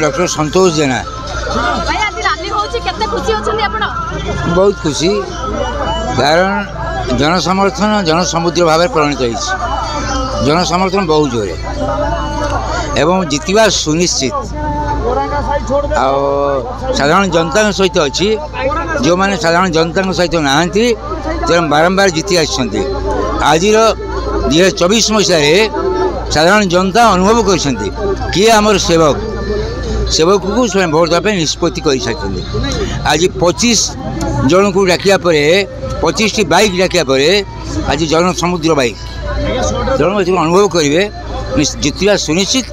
Doctor संतोष जेना बहुत खुशी कारण जनसमर्थन जनसमुद्र भाव परिणत हो जनसमर्थन बहुत जोरे एवं जितवा सुनिश्चित साधारण जनता सहित अच्छी जो मैंने साधारण जनता सहित नहांती बारंबार जीति आज 2024 मसीह साधारण जनता अनुभव कर किए आमर सेवक सेवक को भोट देवाई निष्पत्ति कर सारी आज 25 जन को डाकिया 25 टी बाइक डाकिया आज जनसमुद्र बाइक जन अनुभव करेंगे जितवा सुनिश्चित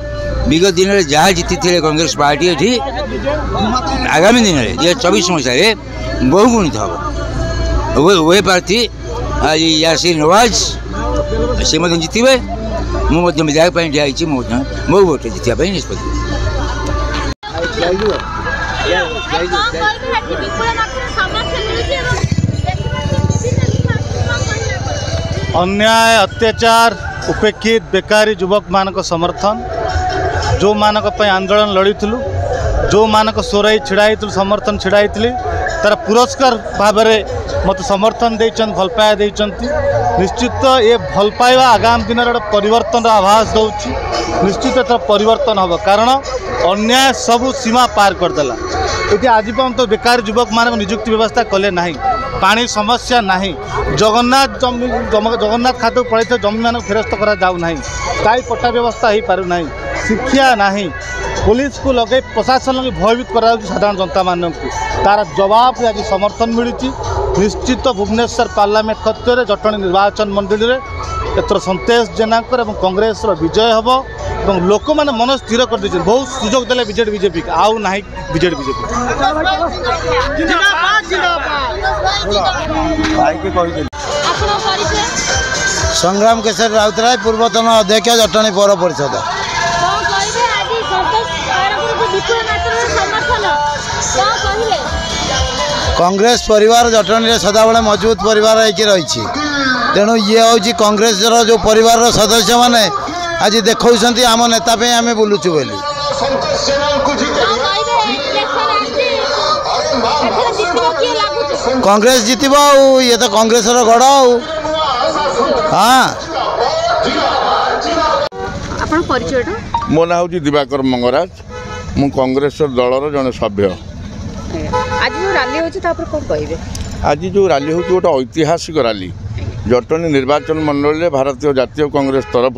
विगत दिन में जहाँ जीति थे कांग्रेस पार्टी ये आगामी दिन में 2024 मसीह बहुगुणित हम वही प्रार्थी आज यासीर नवाज से जीतवे मुझे विधायक ठिया मो भोट जीतवाई निष्पत्ति अन्याय अत्याचार उपेक्षित बेकारी युवक मानक समर्थन जो मानक आंदोलन लड़ीलु जो मानक सोराई छिड़ाई समर्थन छिड़ाई तार पुरस्कार भाव में मत समर्थन देचन भल पाया देचंती निश्चित ये भल पाइबा आगामी दिन परिवर्तन आभास दौची निश्चित एथर परिवर्तन हम कारण अन्याय सबू सीमा पार करदेला ये आज पर्यंत बेकार युवक मान निजुक्ति व्यवस्था कले ना पानी समस्या ना जगन्नाथ जगन्नाथ खाते पड़े जमी मान फेरस्त करा जाऊ ना स्थायी पट्टा व्यवस्था हो पार ना शिक्षा ना पुलिस को लगे प्रशासन को भयभीत करा साधारण जनता मान तार जवाब आज समर्थन मिली निश्चित भुवनेश्वर पार्लियामेंट क्षेत्र जटणी निर्वाचन मंडली में एथर संतोष जेना कांग्रेस विजय हम और लोक मैंने मन स्थिर कर दे बहुत सुजोग देले बीजेडी बीजेपी आउ ना बीजेडी बीजेपी संग्राम केशर राउतराय पूर्वतन अध्यक्ष जटणी पौर परिषद कांग्रेस परिवार जटणी सदाबले मजबूत परिवार रही तेणु ये हूँ कांग्रेस जो परिवार सदस्य मैंने आज देखा आम नेता आम बुलुचु बोली कांग्रेस जीतब ये तो कांग्रेस गढ़ हाँ मो ना हूँ दिवाकर मंगराज मु कांग्रेस दलर जड़े सभ्य आज जो रैली होची आज जो रैली हूँ गोटे ऐतिहासिक रैली जटणी निर्वाचन मंडल में भारतीय जातीय कांग्रेस तरफ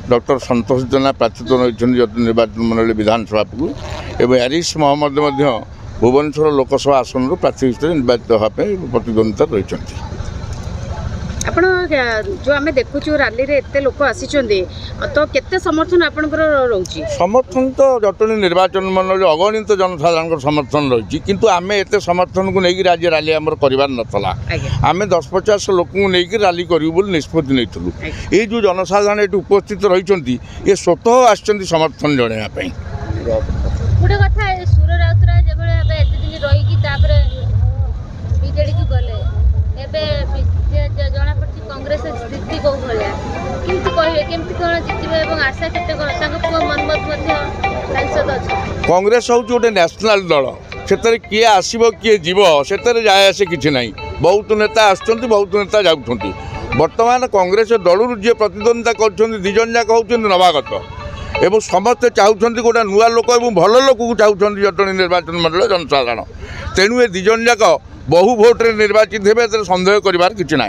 डॉक्टर संतोष जेना प्रार्थित्व रही जटणी निर्वाचन मंडल विधानसभा को एवं हरीश महमद भुवनेश्वर लोकसभा आसन प्रार्थी हिसाब से निर्वाचित होगापी प्रतिद्वंदिता रही आपण जो आम देखु रैली रे एते लोक आसी तो केते समर्थन आपनकर रहउची समर्थन तो जटणी निर्वाचन मंडल अगणित जनसाधारण समर्थन रही किंतु आम एत समर्थन को लेकिन आज रैली आम करार नाला आम 10-50 लोक लेकिन रैली करूँ निष्पत्ति नहीं ये जो जनसाधारण ये उपस्थित रही ये स्वतः आसछंती समर्थन जणाइवाई गोटे कथा सुर राउतराय जब एत दिन रही बीजेडी को गले जना पड़ी कांग्रेस स्थिति कौ भाया किमती कहे केमती कौन जितबे और आशा केते पुआ मनमत सांसद अच्छे कांग्रेस हूँ गोटे नेशनल दल से किए आसब किए जीव से जाए आसे कि ना बहुत नेता आसुँच बहुत नेता जाऊँच बर्तमान कांग्रेस दलू जी प्रतिद्वंदिता कर दिजन जाक हूँ नवागत एवं समस्ते चाहते गोटे नुआ लोक और भल लोक को चाहते जटणी निर्वाचन मंडल जनसाधारण तेणु ये दिजन जाक बहु भोट्रे निर्वाचित हे सन्देह कर किसी ना।